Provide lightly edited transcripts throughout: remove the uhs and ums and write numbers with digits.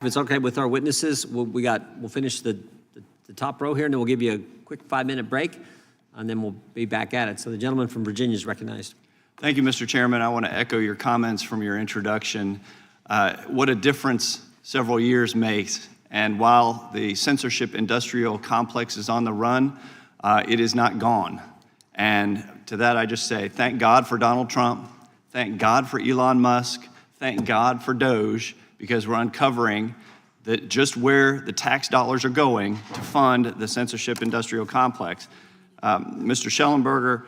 If it's okay with our witnesses, we'll finish the top row here, and then we'll give you a quick 5-minute break, and then we'll be back at it. So the gentleman from Virginia is recognized. Thank you, Mr. Chairman. I want to echo your comments from your introduction. What a difference several years makes. And while the censorship-industrial complex is on the run, it is not gone. And to that, I just say, thank God for Donald Trump. Thank God for Elon Musk. Thank God for Doge, because we're uncovering that just where the tax dollars are going to fund the censorship-industrial complex. Mr. Schellenberger,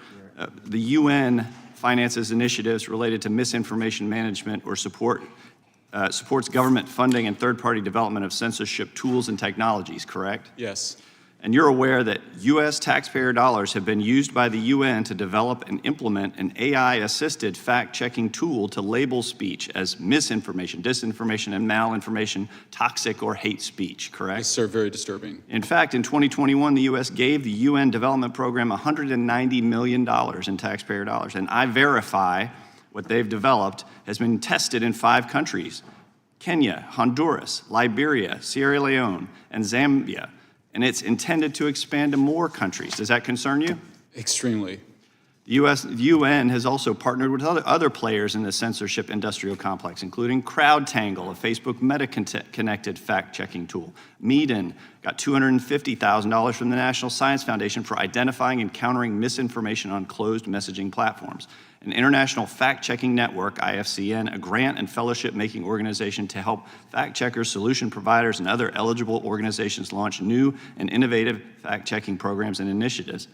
the UN finances initiatives related to misinformation management or supports government funding and third-party development of censorship tools and technologies, correct? Yes. And you're aware that U.S. taxpayer dollars have been used by the UN to develop and implement an AI-assisted fact-checking tool to label speech as misinformation, disinformation, and malinformation, toxic or hate speech, correct? Yes, sir, very disturbing. In fact, in 2021, the U.S. gave the UN Development Program $190 million in taxpayer dollars, and I-Verify, what they've developed, has been tested in 5 countries: Kenya, Honduras, Liberia, Sierra Leone, and Zambia. And it's intended to expand to more countries. Does that concern you? Extremely. The UN has also partnered with other players in the censorship industrial complex, including CrowdTangle, a Facebook meta-connected fact-checking tool. Meeden got $250,000 from the National Science Foundation for identifying and countering misinformation on closed messaging platforms. An international fact-checking network, IFCN, a grant and fellowship-making organization to help fact-checkers, solution providers, and other eligible organizations launch new and innovative fact-checking programs and initiatives.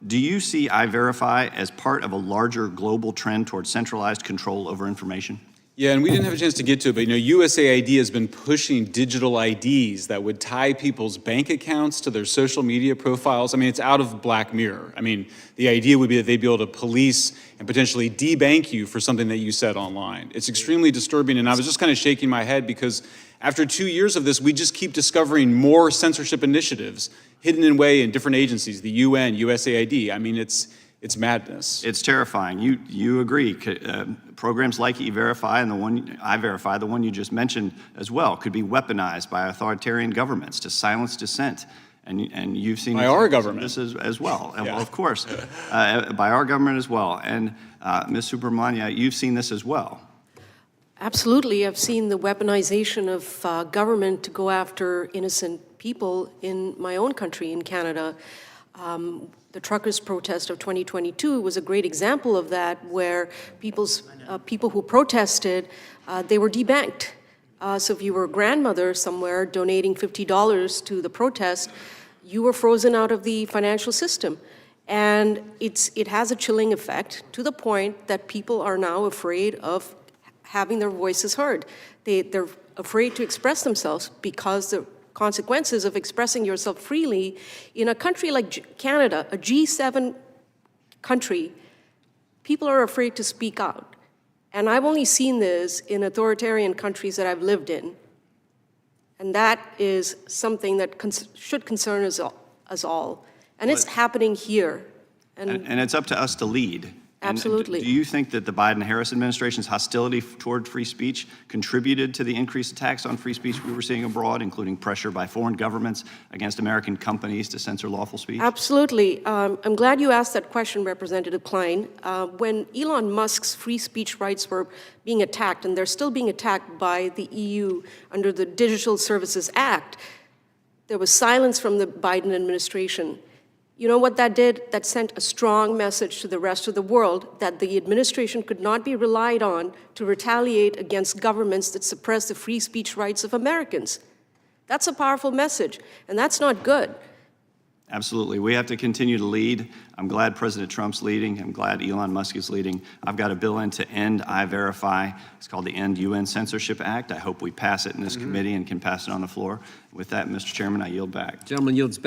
Do you see I-Verify as part of a larger global trend towards centralized control over information? Yeah, and we didn't have a chance to get to it, but USAID has been pushing digital IDs that would tie people's bank accounts to their social media profiles. I mean, it's out of Black Mirror. I mean, the idea would be that they'd be able to police and potentially debank you for something that you said online. It's extremely disturbing, and I was just kind of shaking my head because after 2 years of this, we just keep discovering more censorship initiatives hidden away in different agencies, the UN, USAID. I mean, it's madness. It's terrifying. You agree. Programs like E-Verify and the one I-Verify, the one you just mentioned as well, could be weaponized by authoritarian governments to silence dissent. And you've seen by our government this as well. Yeah. Well, of course, by our government as well. And Ms. Subramanya, you've seen this as well. Absolutely. I've seen the weaponization of government to go after innocent people in my own country, in Canada. The truckers' protest of 2022 was a great example of that, where people who protested, they were debanked. So if you were a grandmother somewhere donating $50 to the protest, you were frozen out of the financial system. And it has a chilling effect to the point that people are now afraid of having their voices heard. They're afraid to express themselves because the consequences of expressing yourself freely in a country like Canada, a G7 country, people are afraid to speak out. And I've only seen this in authoritarian countries that I've lived in. And that is something that should concern us all. And it's happening here. And it's up to us to lead. Absolutely. And do you think that the Biden-Harris administration's hostility toward free speech contributed to the increased attacks on free speech we were seeing abroad, including pressure by foreign governments against American companies to censor lawful speech? Absolutely. I'm glad you asked that question, Representative Cline. When Elon Musk's free speech rights were being attacked, and they're still being attacked by the EU under the Digital Services Act, there was silence from the Biden administration. You know what that did? That sent a strong message to the rest of the world that the administration could not be relied on to retaliate against governments that suppress the free speech rights of Americans. That's a powerful message, and that's not good. Absolutely. We have to continue to lead. I'm glad President Trump's leading. I'm glad Elon Musk is leading. I've got a bill in to end I-Verify. It's called the End UN Censorship Act. I hope we pass it in this committee and can pass it on the floor. With that, Mr. Chairman, I yield back. Gentleman yields back.